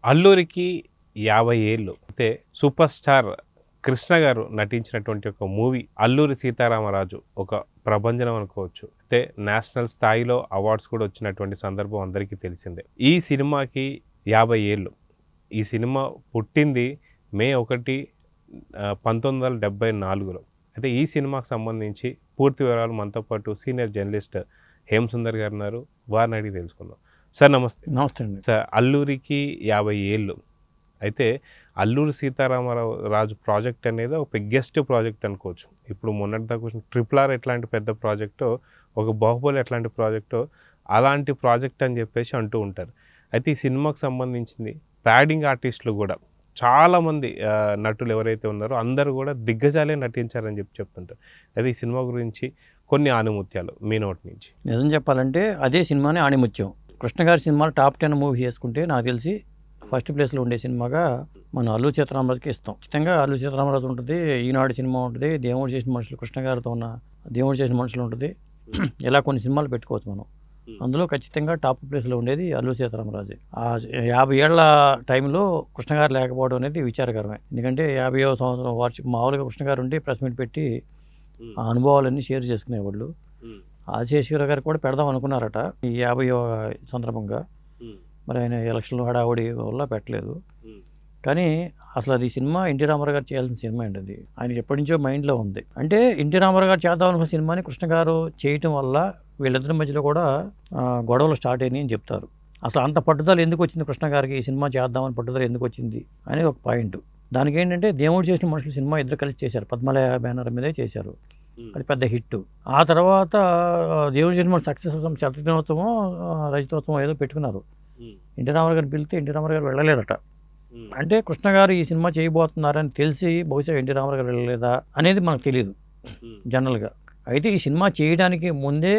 అల్లూరికి 50 ఏళ్ళు అయితే super star Krishna గారు నటించినటువంటి ఒక మూవీ అల్లూరి సీతారామరాజు ఒక ప్రభంజనం అనుకోవచ్చు. అయితే నేషనల్ స్థాయిలో అవార్డ్స్ కూడా వచ్చినటువంటి సందర్భం అందరికీ తెలిసిందే. ఈ సినిమాకి 50 ఏళ్ళు. ఈ సినిమా పుట్టింది మే 1, 1974లో. అయితే ఈ సినిమాకు సంబంధించి పూర్తి వివరాలు మనతో పాటు సీనియర్ జర్నలిస్ట్ హేమసుందర్ గారు ఉన్నారు. వారిని అడిగి తెలుసుకుందాం. సార్ నమస్తే. నమస్తే అండి. సార్, అల్లూరికి 50 ఏళ్ళు. అయితే అల్లూరి సీతారామరావు రాజు ప్రాజెక్ట్ అనేది ఒక బిగ్గెస్ట్ ప్రాజెక్ట్ అనుకోవచ్చు. ఇప్పుడు మొన్నటిదాకా వచ్చిన RRR ఎట్లాంటి పెద్ద ప్రాజెక్టో, ఒక బాహుబలి ఎట్లాంటి ప్రాజెక్టో, అలాంటి ప్రాజెక్ట్ అని చెప్పేసి అంటూ ఉంటారు. అయితే ఈ సినిమాకు సంబంధించింది ప్యాడింగ్ ఆర్టిస్టులు కూడా చాలామంది నటులు ఎవరైతే ఉన్నారో అందరూ కూడా దిగ్గజాలే నటించారని చెప్తుంటారు. అయితే ఈ సినిమా గురించి కొన్ని ఆణిముత్యాలు మీ నోటి నుంచి. నిజం చెప్పాలంటే అదే సినిమానే ఆణిముత్యం. కృష్ణ గారి సినిమాలు టాప్ 10 మూవీ చేసుకుంటే నాకు తెలిసి ఫస్ట్ ప్లేస్లో ఉండే సినిమాగా మన అల్లు సీతారామరాజుకి ఇస్తాం. ఖచ్చితంగా అల్లు సీతారామరాజు ఉంటుంది, ఈనాడు సినిమా ఉంటుంది, దేవుడు చేసిన మనుషులు, కృష్ణ గారితో ఉన్న దేవుడు చేసిన మనుషులు ఉంటుంది. ఇలా కొన్ని సినిమాలు పెట్టుకోవచ్చు మనం. అందులో ఖచ్చితంగా టాప్ ప్లేస్లో ఉండేది అల్లు సీతారామరాజు. ఆ 50 ఏళ్ల టైంలో కృష్ణ గారు లేకపోవడం అనేది విచారకరమే. ఎందుకంటే 50వ సంవత్సరం వార్షిక మామూలుగా కృష్ణ గారు ఉండి ప్రెస్ మీట్ పెట్టి ఆ అనుభవాలన్నీ షేర్ చేసుకునేవాళ్ళు. ఆదిశేషగిరి గారు కూడా పెడదాం అనుకున్నారట ఈ 50వ సందర్భంగా. మరి ఆయన ఎలక్షన్లు హడావుడి వల్ల పెట్టలేదు. కానీ అసలు అది సినిమా ఎన్టీ రామారావు గారు చేయాల్సిన సినిమా అండి. అది ఆయనకి ఎప్పటి నుంచో మైండ్లో ఉంది. అంటే ఎన్టీ రామారావు గారు చేద్దాం అనుకున్న సినిమాని కృష్ణ గారు చేయటం వల్ల వీళ్ళిద్దరి మధ్యలో కూడా గొడవలు స్టార్ట్ అయినాయి అని చెప్తారు. అసలు అంత పట్టుదల ఎందుకు వచ్చింది కృష్ణ గారికి, ఈ సినిమా చేద్దామని పట్టుదల ఎందుకు వచ్చింది అనేది ఒక పాయింట్. దానికి ఏంటంటే దేవుడు చేసిన మనుషులు సినిమా ఇద్దరు కలిసి చేశారు, పద్మలయ బ్యానర్ మీదే చేశారు. అది పెద్ద హిట్. ఆ తర్వాత దేవుడు చేసిన మనుషులు సక్సెస్ శతదినోత్సవం రజతోత్సవం ఏదో పెట్టుకున్నారు. ఎన్టీ రామారావు గారు పిలిస్తే ఎన్టీ రామారావు గారు వెళ్ళలేదట. అంటే కృష్ణ గారు ఈ సినిమా చేయబోతున్నారని తెలిసి బహుశా ఎన్టీ రామారావు గారు వెళ్ళలేదా అనేది మనకు తెలియదు జనరల్గా. అయితే ఈ సినిమా చేయడానికి ముందే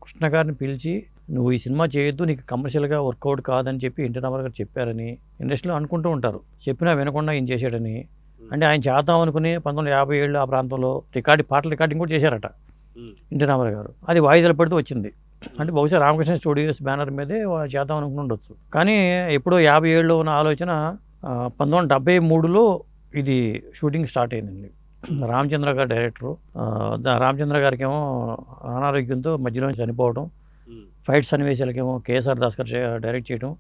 కృష్ణ గారిని పిలిచి నువ్వు ఈ సినిమా చేయొద్దు, నీకు కమర్షియల్గా వర్కౌట్ కాదని చెప్పి ఎన్టీ రామారావు గారు చెప్పారని ఇండస్ట్రీలో అనుకుంటూ ఉంటారు. చెప్పినా వినకుండా ఈయన చేశాడని. అంటే ఆయన చేద్దాం అనుకుని 1957 ఆ ప్రాంతంలో పాటల రికార్డింగ్ కూడా చేశారట ఎన్టీ రామారావు గారు. అది వాయిదాలు పడుతూ వచ్చింది. అంటే బహుశా రామకృష్ణ స్టూడియోస్ బ్యానర్ మీదే చేద్దాం అనుకుని ఉండొచ్చు. కానీ ఎప్పుడో 57లో ఉన్న ఆలోచన 1973లో ఇది షూటింగ్ స్టార్ట్ అయిందండి. రామచంద్ర గారు డైరెక్టరు. రామచంద్ర గారికి ఏమో అనారోగ్యంతో మధ్యలో చనిపోవడం, ఫైట్ సన్నివేశాలకేమో కేఎస్ఆర్ దాస్ గారు డైరెక్ట్ చేయడం,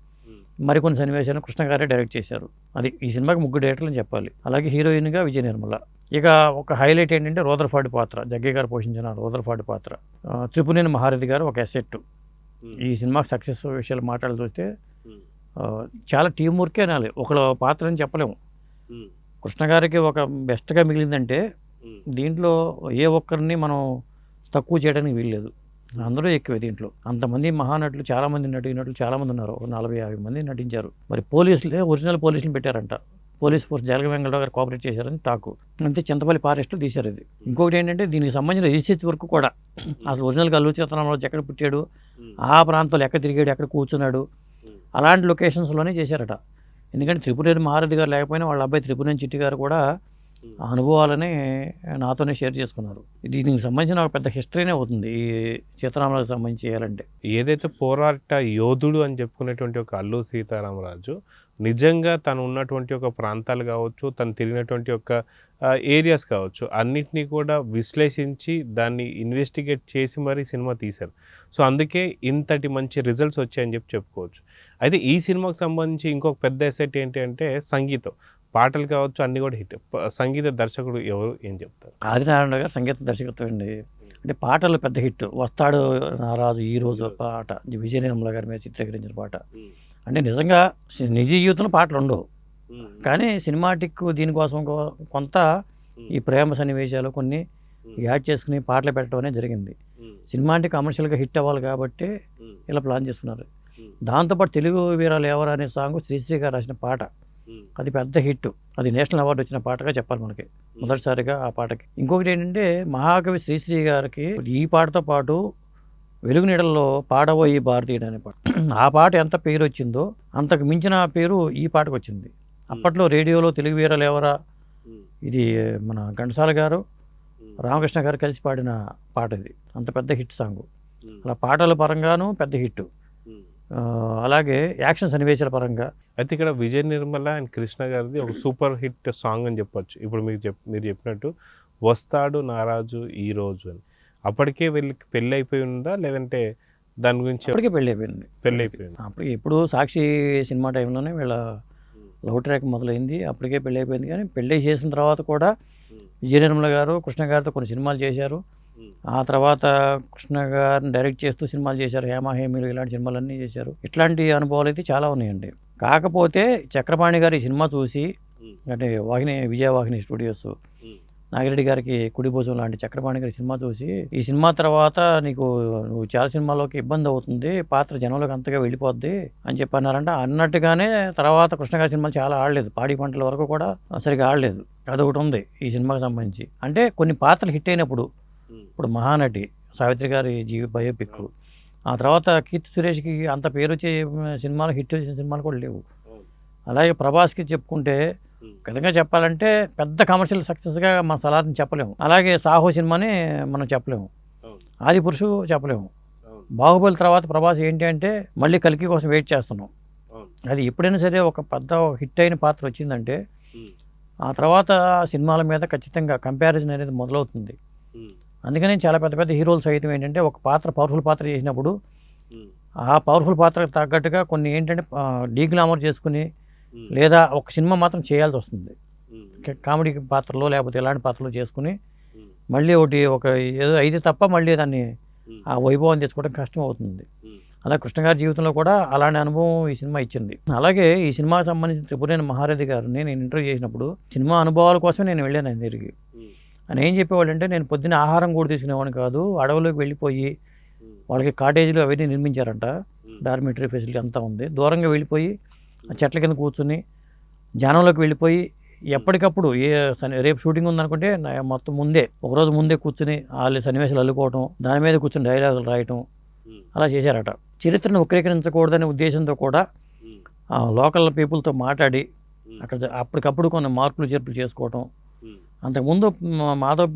మరికొన్ని సన్నివేశాలను కృష్ణ గారే డైరెక్ట్ చేశారు. అది ఈ సినిమాకి 3 డైరెక్టర్లు అని చెప్పాలి. అలాగే హీరోయిన్గా విజయ నిర్మల. ఇక ఒక హైలైట్ ఏంటంటే రూదర్ఫర్డ్ పాత్ర, జగ్గయ్య గారు పోషించిన రూదర్ఫర్డ్ పాత్ర. త్రిపునేని మహారథి గారు ఒక అసెట్. ఈ సినిమాకి సక్సెస్ విషయాలు మాట్లాడి చూస్తే చాలా టీం వర్కే అనాలి, ఒకళ్ళ పాత్ర అని చెప్పలేము. కృష్ణ గారికి ఒక బెస్ట్గా మిగిలిందంటే దీంట్లో ఏ ఒక్కరిని మనం తక్కువ చేయడానికి వీల్లేదు. అందరూ ఎక్కువే దీంట్లో. అంతమంది మహానటులు, చాలామంది నటులు చాలామంది ఉన్నారు. ఒక 40-50 మంది నటించారు. మరి పోలీసులే ఒరిజినల్ పోలీసులు పెట్టారంట. పోలీస్ ఫోర్స్ జలగ వెంకటరావు గారు కోఆపరేట్ చేశారని టాకు. అంతే చింతపల్లి ఫారెస్ట్లో తీశారు ఇది. ఇంకొకటి ఏంటంటే దీనికి సంబంధించిన రీసెర్చ్ వర్క్ కూడా అసలు ఒరిజినల్గా అల్లు సీతారామరాజు ఎక్కడ పుట్టాడు, ఆ ప్రాంతంలో ఎక్కడ తిరిగాడు, ఎక్కడ కూర్చున్నాడు, అలాంటి లొకేషన్స్లోనే చేశారట. ఎందుకంటే త్రిపురేని మహారథి గారు లేకపోయినా వాళ్ళ అబ్బాయి త్రిపురేని చిట్టి గారు కూడా ఆ అనుభవాలని నాతోనే షేర్ చేసుకున్నారు. దీనికి సంబంధించిన ఒక పెద్ద హిస్టరీనే అవుతుంది ఈ సీతారామరాజుకి సంబంధించి చేయాలంటే. ఏదైతే పోరాట యోధుడు అని చెప్పుకునేటువంటి ఒక అల్లు సీతారామరాజు నిజంగా తను ఉన్నటువంటి ఒక ప్రాంతాలు కావచ్చు, తను తిరిగినటువంటి ఒక ఏరియాస్ కావచ్చు, అన్నిటినీ కూడా విశ్లేషించి దాన్ని ఇన్వెస్టిగేట్ చేసి మరీ సినిమా తీశారు. సో అందుకే ఇంతటి మంచి రిజల్ట్స్ వచ్చాయని చెప్పుకోవచ్చు. అయితే ఈ సినిమాకి సంబంధించి ఇంకొక పెద్ద ఎసెట్ ఏంటి అంటే సంగీతం. పాటలు కావచ్చు అన్నీ కూడా హిట్. సంగీత దర్శకుడు ఎవరు, ఏం చెప్తారు? ఆదినారాయణ గారు సంగీత దర్శకత్వం అండి. అంటే పాటలు పెద్ద హిట్. వస్తాడు నారాజు ఈ రోజు పాట విజయ నిర్మల గారి మీద చిత్రీకరించిన పాట. అంటే నిజంగా నిజ జీవితంలో పాటలు ఉండవు, కానీ సినిమాటిక్ దీనికోసం కొంత ఈ ప్రేమ సన్నివేశాలు కొన్ని యాడ్ చేసుకుని పాటలు పెట్టడం అనేది జరిగింది. సినిమాటిక్ కమర్షియల్గా హిట్ అవ్వాలి కాబట్టి ఇలా ప్లాన్ చేసుకున్నారు. దాంతోపాటు తెలుగు వీరాలు ఎవరు అనే సాంగ్ శ్రీశ్రీ గారు రాసిన పాట, అది పెద్ద హిట్. అది నేషనల్ అవార్డు వచ్చిన పాటగా చెప్పాలి మనకి మొదటిసారిగా ఆ పాటకి. ఇంకొకటి ఏంటంటే మహాకవి శ్రీశ్రీ గారికి ఈ పాటతో పాటు వెలుగు నీడల్లో పాడబోయి భారతీయుడు అనే పాట, ఆ పాట ఎంత పేరు వచ్చిందో అంతకు మించిన పేరు ఈ పాటకు వచ్చింది. అప్పట్లో రేడియోలో తెలుగు వీరాలు ఎవరా, ఇది మన ఘంటసాల గారు రామకృష్ణ గారు కలిసి పాడిన పాట ఇది. అంత పెద్ద హిట్ సాంగ్. అలా పాటల పరంగానూ పెద్ద హిట్. అలాగే యాక్షన్ సన్నివేశాల పరంగా. అయితే ఇక్కడ విజయ నిర్మల అండ్ కృష్ణ గారిది ఒక సూపర్ హిట్ సాంగ్ అని చెప్పొచ్చు. ఇప్పుడు మీరు చెప్పినట్టు వస్తాడు నారాజు ఈ రోజు అని. అప్పటికే వీళ్ళకి పెళ్ళి అయిపోయి ఉందా, లేదంటే దాని గురించి అప్పటికే పెళ్ళి అయిపోయింది. పెళ్ళి అయిపోయింది? అప్పటికి ఇప్పుడు సాక్షి సినిమా టైంలోనే వీళ్ళ లవ్ ట్రాక్ మొదలైంది. అప్పటికే పెళ్ళి అయిపోయింది. కానీ పెళ్ళి చేసిన తర్వాత కూడా విజయ నిర్మల గారు కృష్ణ గారితో కొన్ని సినిమాలు చేశారు. ఆ తర్వాత కృష్ణ గారిని డైరెక్ట్ చేస్తూ సినిమాలు చేశారు. హేమ హేమీలు ఇలాంటి సినిమాలన్నీ చేశారు. ఇట్లాంటి అనుభవాలు అయితే చాలా ఉన్నాయండి. కాకపోతే చక్రపాణి గారు ఈ సినిమా చూసి, అంటే విజయవాహిని స్టూడియోస్ నాగిరెడ్డి గారికి కుడి భుజం లాంటి చక్రపాణి గారి సినిమా చూసి, ఈ సినిమా తర్వాత నువ్వు చాలా సినిమాల్లోకి ఇబ్బంది అవుతుంది, పాత్ర జనంలోకి అంతగా వెళ్ళిపోద్ది అని చెప్పి అన్నారంట. అన్నట్టుగానే తర్వాత కృష్ణ గారి సినిమాలు చాలా ఆడలేదు. పాడి పంటల వరకు కూడా సరిగా ఆడలేదు. అదొకటి ఉంది ఈ సినిమాకి సంబంధించి. అంటే కొన్ని పాత్రలు హిట్ అయినప్పుడు, ఇప్పుడు మహానటి సావిత్రి గారి బయోపిక్, ఆ తర్వాత కీర్తి సురేష్కి అంత పేరు వచ్చే సినిమాలు, హిట్ చేసిన సినిమాలు కూడా లేవు. అలాగే ప్రభాస్కి చెప్పుకుంటే విధంగా చెప్పాలంటే పెద్ద కమర్షియల్ సక్సెస్గా మన సలార్ని చెప్పలేము. అలాగే సాహో సినిమాని మనం చెప్పలేము, ఆదిపురుషు చెప్పలేము. బాహుబలి తర్వాత ప్రభాస్ ఏంటి అంటే మళ్ళీ కల్కి కోసం వెయిట్ చేస్తున్నాం. అది ఎప్పుడైనా సరే ఒక పెద్ద హిట్ అయిన పాత్ర వచ్చిందంటే ఆ తర్వాత సినిమాల మీద ఖచ్చితంగా కంపారిజన్ అనేది మొదలవుతుంది. అందుకని చాలా పెద్ద పెద్ద హీరోలు సైతం ఏంటంటే ఒక పవర్ఫుల్ పాత్ర చేసినప్పుడు ఆ పవర్ఫుల్ పాత్రకు తగ్గట్టుగా కొన్ని ఏంటంటే డీగ్లామర్ చేసుకుని, లేదా ఒక సినిమా మాత్రం చేయాల్సి వస్తుంది. కామెడీ పాత్రలో లేకపోతే ఎలాంటి పాత్రలో చేసుకుని మళ్ళీ ఒక ఏదో అయితే తప్ప మళ్ళీ దాన్ని ఆ వైభవం తెచ్చుకోవడం కష్టం అవుతుంది. అలా కృష్ణ గారి జీవితంలో కూడా అలాంటి అనుభవం ఈ సినిమా ఇచ్చింది. అలాగే ఈ సినిమాకి సంబంధించిన త్రిపురేని మహారథి గారిని నేను ఇంటర్వ్యూ చేసినప్పుడు సినిమా అనుభవాల కోసం నేను వెళ్ళాను ఆయన దగ్గరికి. ఆయన ఏం చెప్పేవాళ్ళు అంటే, నేను పొద్దున్న ఆహారం కూడా తీసుకునేవాడిని కాదు, అడవులోకి వెళ్ళిపోయి వాళ్ళకి కాటేజీలు అవన్నీ నిర్మించారంట, డార్మిటరీ ఫెసిలిటీ అంతా ఉంది, దూరంగా వెళ్ళిపోయి చెట్ల కింద కూర్చుని జనంలోకి వెళ్ళిపోయి ఎప్పటికప్పుడు రేపు షూటింగ్ ఉందనుకుంటే మొత్తం ఒకరోజు ముందే కూర్చుని వాళ్ళు సన్నివేశాలు అల్లుకోవటం, దాని మీద కూర్చుని డైలాగులు రాయటం అలా చేశారట. చరిత్రను వక్రీకరించకూడదనే ఉద్దేశంతో కూడా లోకల్ పీపుల్తో మాట్లాడి అక్కడ అప్పటికప్పుడు కొన్ని మార్పులు చేర్పులు చేసుకోవటం. అంతకుముందు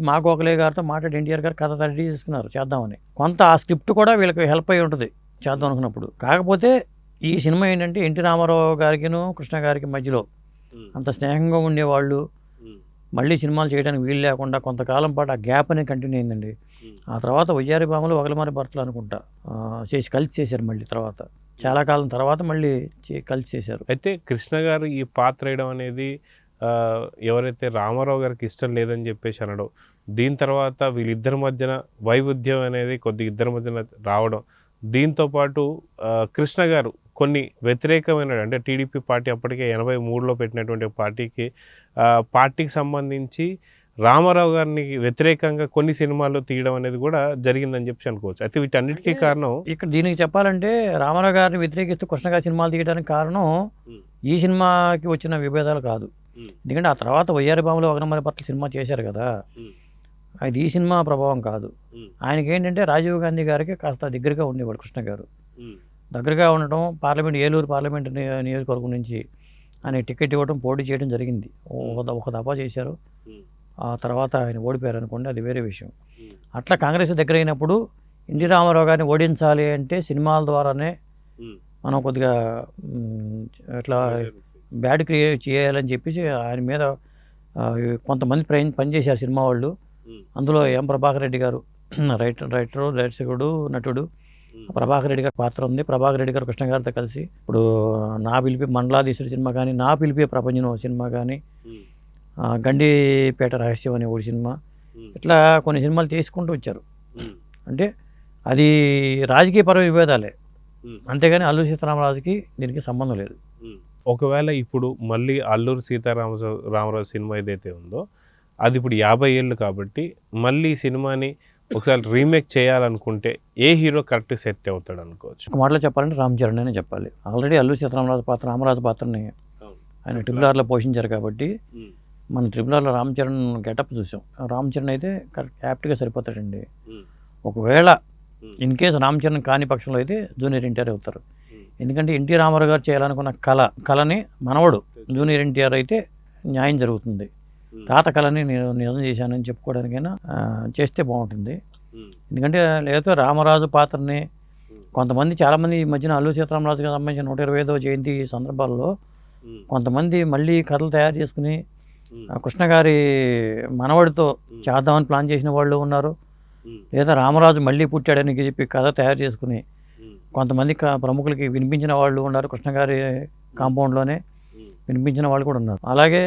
మా గోఖలే గారితో మాట్లాడి ఎన్టీఆర్ గారు కథ రెడీ చేసుకున్నారు చేద్దామని. కొంత ఆ స్క్రిప్ట్ కూడా వీళ్ళకి హెల్ప్ అయి ఉంటుంది చేద్దాం అనుకున్నప్పుడు. కాకపోతే ఈ సినిమా ఏంటంటే ఎన్టీ రామారావు గారికిను కృష్ణ గారికి మధ్యలో అంత స్నేహంగా ఉండేవాళ్ళు మళ్ళీ సినిమాలు చేయడానికి వీలు లేకుండా కొంతకాలం పాటు ఆ గ్యాప్ అనేది కంటిన్యూ అయిందండి. ఆ తర్వాత వయ్యారి భామలు ఒకలమారి భర్తలు అనుకుంటా కలిసి చేశారు. మళ్ళీ తర్వాత చాలా కాలం తర్వాత మళ్ళీ కలిసి చేశారు. అయితే కృష్ణ గారు ఈ పాత్ర వేయడం అనేది ఎవరైతే రామారావు గారికి ఇష్టం లేదని చెప్పేసి అనడం, దీని తర్వాత వీళ్ళిద్దరి మధ్యన వైవిధ్యం అనేది ఇద్దరి మధ్యన రావడం, దీంతోపాటు కృష్ణ గారు కొన్ని వ్యతిరేకమైన, అంటే టీడీపీ పార్టీ అప్పటికే 83లో పెట్టినటువంటి పార్టీకి సంబంధించి రామారావు గారిని వ్యతిరేకంగా కొన్ని సినిమాలు తీయడం అనేది కూడా జరిగిందని చెప్పి అనుకోవచ్చు. అయితే వీటన్నిటికీ కారణం ఇక్కడ దీనికి చెప్పాలంటే రామారావు గారిని వ్యతిరేకిస్తూ కృష్ణ గారి సినిమాలు తీయడానికి కారణం ఈ సినిమాకి వచ్చిన విభేదాలు కాదు. ఎందుకంటే ఆ తర్వాత వయ్యారి భామలో ఒకనమరి భర్తలు సినిమా చేశారు కదా, అది ఈ సినిమా ప్రభావం కాదు. ఆయనకి ఏంటంటే రాజీవ్ గాంధీ గారికి కాస్త దగ్గరగా ఉండేవాడు కృష్ణ గారు. దగ్గరగా ఉండటం, ఏలూరు పార్లమెంట్ నియోజకవర్గం నుంచి ఆయన టికెట్ ఇవ్వడం, పోటీ చేయడం జరిగింది. ఒక దఫా చేశారు. ఆ తర్వాత ఆయన ఓడిపోయారు అనుకోండి, అది వేరే విషయం. అట్లా కాంగ్రెస్ దగ్గర అయినప్పుడు ఎన్టీ రామారావు గారిని ఓడించాలి అంటే సినిమాల ద్వారానే మనం కొద్దిగా ఇట్లా బ్యాడ్ క్రియేట్ చేయాలని చెప్పేసి ఆయన మీద కొంతమంది పనిచేశారు సినిమా వాళ్ళు. అందులో ఎం ప్రభాకర్ రెడ్డి గారు రైటరు, దర్శకుడు, నటుడు. ప్రభాకర్ రెడ్డి గారి పాత్ర ఉంది. ప్రభాకర్ రెడ్డి గారు కృష్ణ గారితో కలిసి ఇప్పుడు నా పిలిపి మండలాధీశుడు సినిమా కానీ, నా పిలిపే ప్రపంచం సినిమా కానీ, గండిపేట రహస్యం అనే ఒక సినిమా, ఇట్లా కొన్ని సినిమాలు తీసుకుంటూ వచ్చారు. అంటే అది రాజకీయపరమైన విభేదాలే, అంతేగాని అల్లూరి సీతారామరాజుకి దీనికి సంబంధం లేదు. ఒకవేళ ఇప్పుడు మళ్ళీ అల్లూరి సీతారామరాజు సినిమా ఏదైతే ఉందో అది ఇప్పుడు 50 ఏళ్ళు కాబట్టి మళ్ళీ సినిమాని ఒకసారి రీమేక్ చేయాలనుకుంటే ఏ హీరో కరెక్ట్ సెట్ అవుతాడు అనుకోవచ్చు? ఒక మాటలో చెప్పాలంటే రామ్ చరణ్ అనే చెప్పాలి. ఆల్రెడీ అల్లూరి సీతారామరాజు పాత్ర, రామరాజు పాత్రని ఆయన RRRలో పోషించారు కాబట్టి మన RRRలో రామ్ చరణ్ గెటప్ చూసాం. రామ్ చరణ్ అయితే కరెక్ట్ యాప్ట్గా సరిపోతాడండి. ఒకవేళ ఇన్ కేసు రామ్ చరణ్ కాని పక్షంలో అయితే జూనియర్ ఎన్టీఆర్ అవుతారు. ఎందుకంటే ఎన్టీ రామారావు గారు చేయాలనుకున్న కళని మనవడు జూనియర్ ఎన్టీఆర్ అయితే న్యాయం జరుగుతుంది. తాత కళని నేను నిజం చేశానని చెప్పుకోవడానికైనా చేస్తే బాగుంటుంది. ఎందుకంటే లేకపోతే రామరాజు పాత్రని కొంతమంది చాలామంది ఈ మధ్యన అల్లు సీతారామరాజుకి సంబంధించిన 125వ జయంతి సందర్భాల్లో కొంతమంది మళ్ళీ కథలు తయారు చేసుకుని కృష్ణ గారి మనవడితో చేద్దామని ప్లాన్ చేసిన వాళ్ళు ఉన్నారు. లేదా రామరాజు మళ్ళీ పుట్టాడని చెప్పి కథ తయారు చేసుకుని కొంతమంది ప్రముఖులకి వినిపించిన వాళ్ళు ఉన్నారు. కృష్ణ గారి కాంపౌండ్లోనే వినిపించిన వాళ్ళు కూడా ఉన్నారు. అలాగే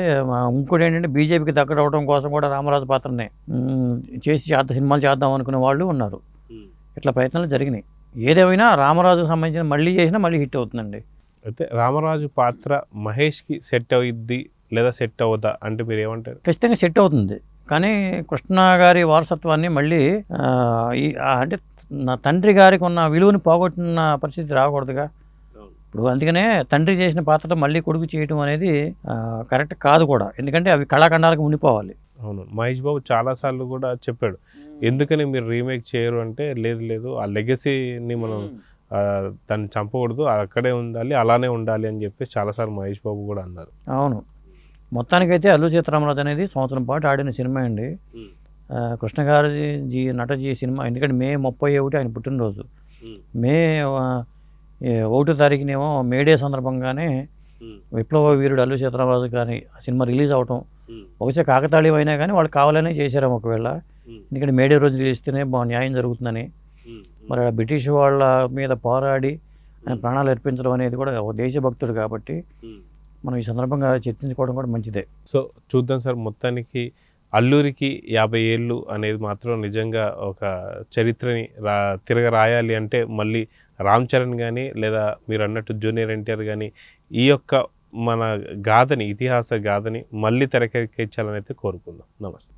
ఇంకోటి ఏంటంటే బీజేపీకి దగ్గరవడం కోసం కూడా రామరాజు పాత్రని చేసి సినిమాలు చేద్దాం అనుకునే వాళ్ళు ఉన్నారు. ఇట్లా ప్రయత్నాలు జరిగినాయి. ఏదేమైనా రామరాజుకు సంబంధించిన మళ్ళీ చేసినా మళ్ళీ హిట్ అవుతుందండి. అయితే రామరాజు పాత్ర మహేష్కి సెట్ అవుద్ది లేదా సెట్ అవుదా అంటే మీరు ఏమంటారు? ఖచ్చితంగా సెట్ అవుతుంది. కానీ కృష్ణ గారి వారసత్వాన్ని మళ్ళీ అంటే నా తండ్రి గారికి ఉన్న విలువని పోగొట్టిన పరిస్థితి రాకూడదుగా. ఇప్పుడు అందుకనే తండ్రి చేసిన పాత్ర మళ్ళీ కొడుకు చేయటం అనేది కరెక్ట్ కాదు కూడా. ఎందుకంటే అవి కళాఖండాలకు ఉండిపోవాలి. అవును, మహేష్ బాబు చాలాసార్లు కూడా చెప్పాడు, ఎందుకని మీరు రీమేక్ చేయరు అంటే లేదు ఆ లెగసీని మనం దాన్ని చంపకూడదు, అక్కడే ఉండాలి, అలానే ఉండాలి అని చెప్పి చాలాసార్లు మహేష్ బాబు కూడా అన్నారు. అవును, మొత్తానికైతే అల్లు సీతారామరాజు అనేది సంవత్సరం పాటు ఆడిన సినిమా అండి. కృష్ణ గారి నటజీ సినిమా. ఎందుకంటే మే 31 ఆయన పుట్టినరోజు. మే 1వ తారీఖునేమో మేడే సందర్భంగానే విప్లవ వీరుడు అల్లు సీతారామరాజు కానీ ఆ సినిమా రిలీజ్ అవటం ఒకసారి కాకతాళీయం అయినా కానీ వాళ్ళు కావాలనే చేశారు ఒకవేళ. ఎందుకంటే మేడే రోజు రిలీస్తేనే న్యాయం జరుగుతుందని. మరి బ్రిటిష్ వాళ్ళ మీద పోరాడి ఆయన ప్రాణాలు అర్పించడం అనేది కూడా ఒక దేశభక్తుడు కాబట్టి మనం ఈ సందర్భంగా చర్చించుకోవడం కూడా మంచిదే. సో చూద్దాం సార్, మొత్తానికి అల్లూరికి 50 ఏళ్ళు అనేది మాత్రం నిజంగా ఒక చరిత్రని తిరగరాయాలి అంటే మళ్ళీ రామ్ చరణ్ కానీ లేదా మీరు అన్నట్టు జూనియర్ ఎన్టీఆర్ కానీ ఈ యొక్క మన గాథని, ఇతిహాస గాథని మళ్ళీ తెరకెక్కించాలని అయితే కోరుకుందాం. నమస్తే.